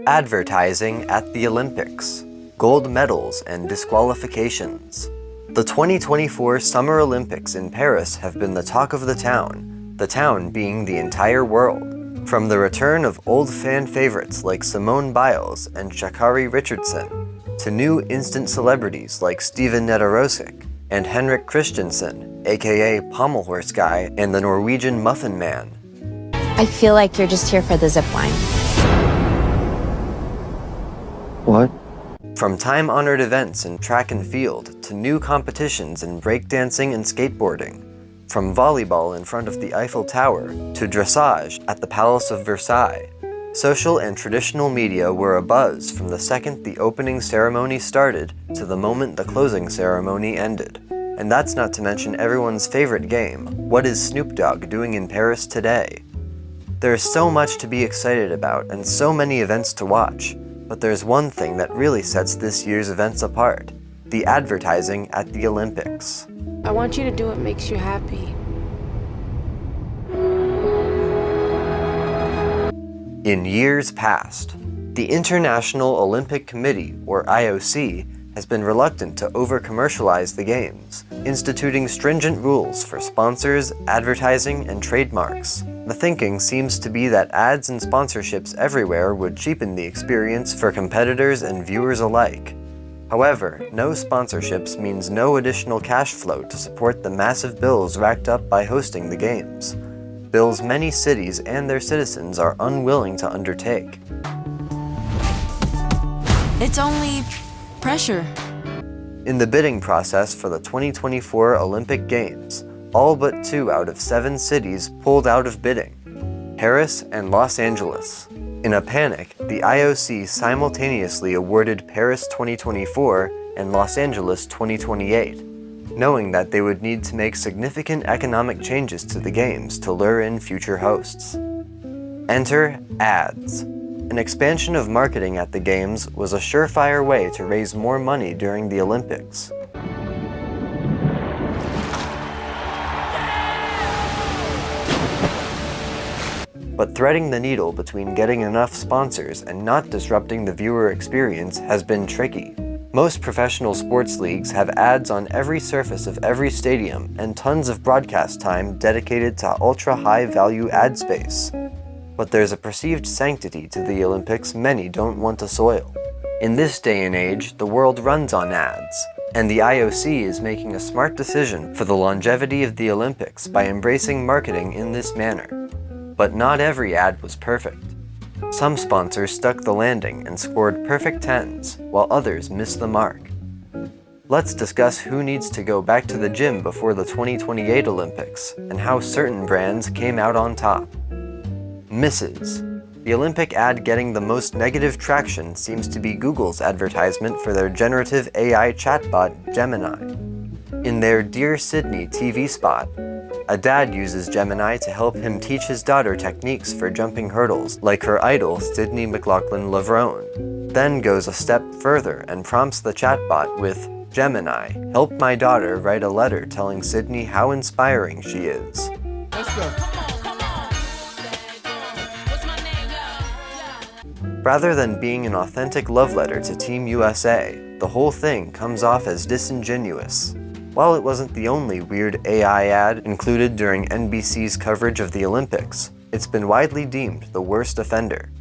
Advertising at the Olympics, gold medals and disqualifications. The 2024 Summer Olympics in Paris have been the talk of the town being the entire world. From the return of old fan favorites like Simone Biles and Sha'Carri Richardson, to new instant celebrities like Steven Nedorosik and Henrik Christensen, aka Pommelhorse Guy and the Norwegian Muffin Man. I feel like you're just here for the zip line. What? From time-honored events in track and field to new competitions in breakdancing and skateboarding. From volleyball in front of the Eiffel Tower to dressage at the Palace of Versailles. Social and traditional media were abuzz from the second the opening ceremony started to the moment the closing ceremony ended. And that's not to mention everyone's favorite game, what is Snoop Dogg doing in Paris today? There's so much to be excited about and so many events to watch. But there's one thing that really sets this year's events apart, the advertising at the Olympics. I want you to do what makes you happy. In years past, the International Olympic Committee, or IOC, has been reluctant to over-commercialize the Games, instituting stringent rules for sponsors, advertising, and trademarks. The thinking seems to be that ads and sponsorships everywhere would cheapen the experience for competitors and viewers alike. However, no sponsorships means no additional cash flow to support the massive bills racked up by hosting the Games. Bills many cities and their citizens are unwilling to undertake. It's only pressure. In the bidding process for the 2024 Olympic Games, all but 2 out of 7 cities pulled out of bidding, Paris and Los Angeles. In a panic, the IOC simultaneously awarded Paris 2024 and Los Angeles 2028, knowing that they would need to make significant economic changes to the Games to lure in future hosts. Enter ads. An expansion of marketing at the Games was a surefire way to raise more money during the Olympics. But threading the needle between getting enough sponsors and not disrupting the viewer experience has been tricky. Most professional sports leagues have ads on every surface of every stadium and tons of broadcast time dedicated to ultra-high-value ad space. But there's a perceived sanctity to the Olympics many don't want to soil. In this day and age, the world runs on ads, and the IOC is making a smart decision for the longevity of the Olympics by embracing marketing in this manner. But not every ad was perfect. Some sponsors stuck the landing and scored perfect 10s, while others missed the mark. Let's discuss who needs to go back to the gym before the 2028 Olympics, and how certain brands came out on top. Misses. The Olympic ad getting the most negative traction seems to be Google's advertisement for their generative AI chatbot, Gemini. In their Dear Sydney TV spot, a dad uses Gemini to help him teach his daughter techniques for jumping hurdles, like her idol, Sydney McLaughlin-Levrone. Then goes a step further and prompts the chatbot with, Gemini, help my daughter write a letter telling Sydney how inspiring she is. Let's go. Rather than being an authentic love letter to Team USA, the whole thing comes off as disingenuous. While it wasn't the only weird AI ad included during NBC's coverage of the Olympics, it's been widely deemed the worst offender.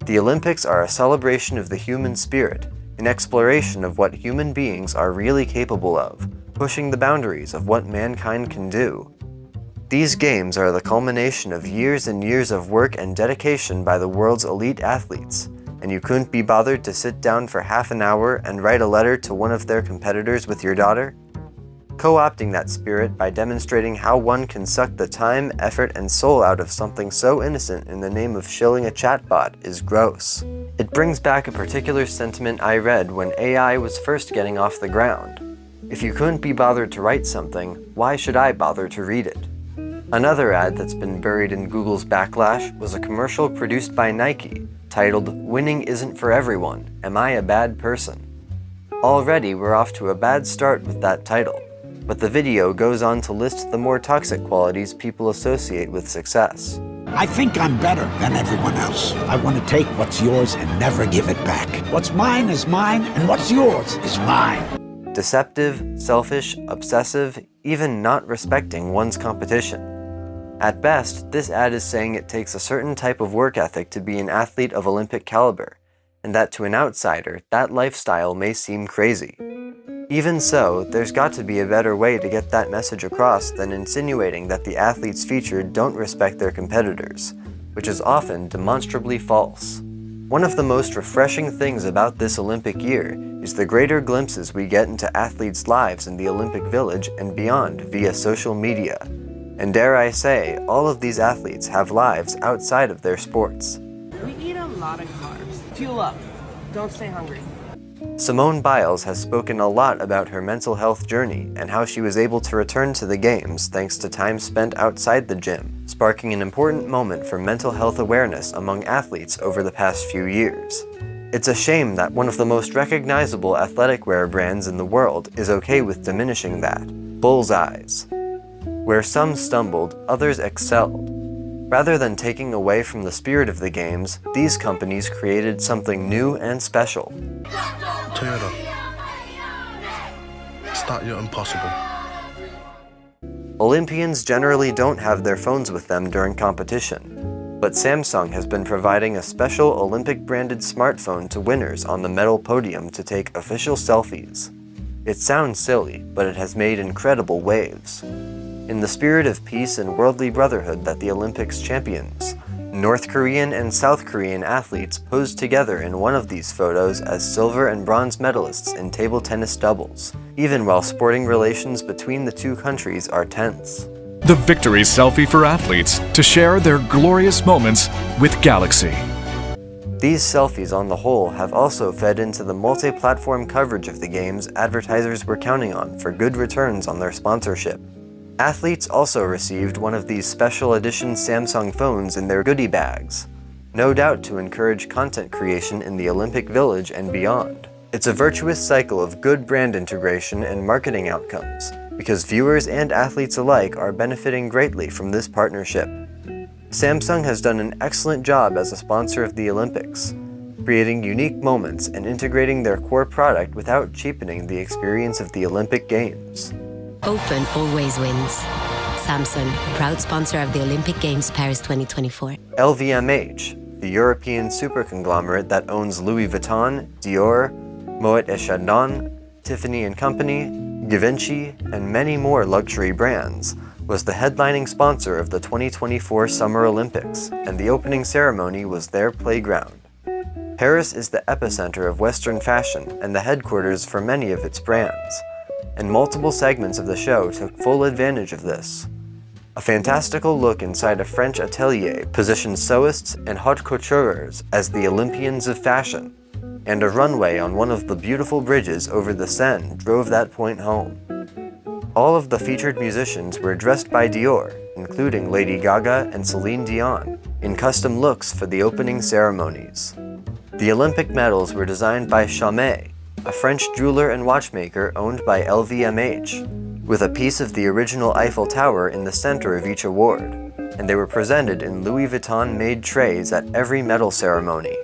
The Olympics are a celebration of the human spirit, an exploration of what human beings are really capable of, pushing the boundaries of what mankind can do. These games are the culmination of years and years of work and dedication by the world's elite athletes, and you couldn't be bothered to sit down for half an hour and write a letter to one of their competitors with your daughter? Co-opting that spirit by demonstrating how one can suck the time, effort, and soul out of something so innocent in the name of shilling a chatbot is gross. It brings back a particular sentiment I read when AI was first getting off the ground. If you couldn't be bothered to write something, why should I bother to read it? Another ad that's been buried in Google's backlash was a commercial produced by Nike titled, "Winning Isn't for Everyone, Am I a Bad Person?" Already we're off to a bad start with that title, but the video goes on to list the more toxic qualities people associate with success. I think I'm better than everyone else. I want to take what's yours and never give it back. What's mine is mine, and what's yours is mine. Deceptive, selfish, obsessive, even not respecting one's competition. At best, this ad is saying it takes a certain type of work ethic to be an athlete of Olympic caliber, and that to an outsider, that lifestyle may seem crazy. Even so, there's got to be a better way to get that message across than insinuating that the athletes featured don't respect their competitors, which is often demonstrably false. One of the most refreshing things about this Olympic year is the greater glimpses we get into athletes' lives in the Olympic Village and beyond via social media. And dare I say, all of these athletes have lives outside of their sports. We eat a lot of carbs. Fuel up. Don't stay hungry. Simone Biles has spoken a lot about her mental health journey and how she was able to return to the Games thanks to time spent outside the gym, sparking an important moment for mental health awareness among athletes over the past few years. It's a shame that one of the most recognizable athletic wear brands in the world is okay with diminishing that. Bullseyes. Where some stumbled, others excelled. Rather than taking away from the spirit of the Games, these companies created something new and special. Toyota. Start your impossible. Olympians generally don't have their phones with them during competition, but Samsung has been providing a special Olympic-branded smartphone to winners on the medal podium to take official selfies. It sounds silly, but it has made incredible waves. In the spirit of peace and worldly brotherhood that the Olympics champions, North Korean and South Korean athletes posed together in one of these photos as silver and bronze medalists in table tennis doubles, even while sporting relations between the two countries are tense. The victory selfie for athletes to share their glorious moments with Galaxy. These selfies on the whole have also fed into the multi-platform coverage of the Games advertisers were counting on for good returns on their sponsorship. Athletes also received one of these special edition Samsung phones in their goodie bags, no doubt to encourage content creation in the Olympic Village and beyond. It's a virtuous cycle of good brand integration and marketing outcomes, because viewers and athletes alike are benefiting greatly from this partnership. Samsung has done an excellent job as a sponsor of the Olympics, creating unique moments and integrating their core product without cheapening the experience of the Olympic Games. Open always wins. Samsung, proud sponsor of the Olympic Games Paris 2024. LVMH, the European super conglomerate that owns Louis Vuitton, Dior, Moet & Chandon, Tiffany & Company, Givenchy, and many more luxury brands, was the headlining sponsor of the 2024 Summer Olympics, and the opening ceremony was their playground. Paris is the epicenter of Western fashion and the headquarters for many of its brands, and multiple segments of the show took full advantage of this. A fantastical look inside a French atelier positioned sewists and haute couturers as the Olympians of fashion, and a runway on one of the beautiful bridges over the Seine drove that point home. All of the featured musicians were dressed by Dior, including Lady Gaga and Celine Dion, in custom looks for the opening ceremonies. The Olympic medals were designed by Chaumet, a French jeweler and watchmaker owned by LVMH, with a piece of the original Eiffel Tower in the center of each award, and they were presented in Louis Vuitton-made trays at every medal ceremony.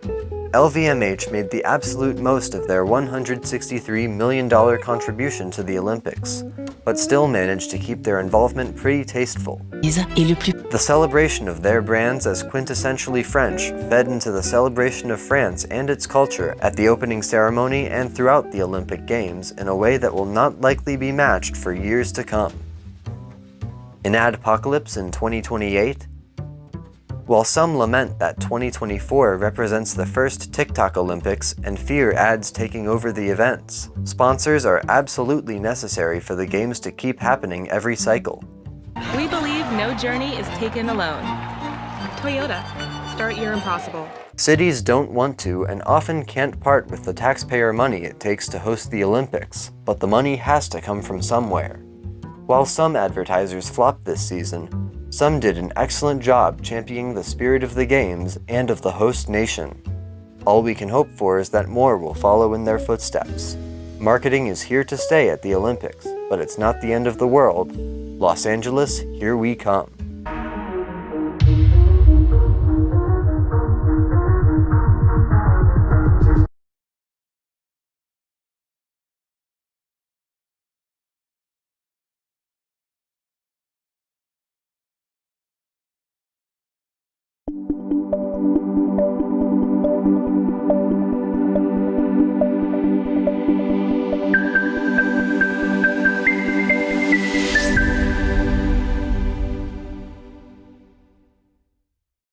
LVMH made the absolute most of their $163 million contribution to the Olympics, but still managed to keep their involvement pretty tasteful. The celebration of their brands as quintessentially French fed into the celebration of France and its culture at the opening ceremony and throughout the Olympic Games in a way that will not likely be matched for years to come. An adpocalypse in 2028? While some lament that 2024 represents the first TikTok Olympics and fear ads taking over the events, sponsors are absolutely necessary for the Games to keep happening every cycle. We believe no journey is taken alone. Toyota, start your impossible. Cities don't want to and often can't part with the taxpayer money it takes to host the Olympics, but the money has to come from somewhere. While some advertisers flopped this season, some did an excellent job championing the spirit of the Games and of the host nation. All we can hope for is that more will follow in their footsteps. Marketing is here to stay at the Olympics, but it's not the end of the world. Los Angeles, here we come.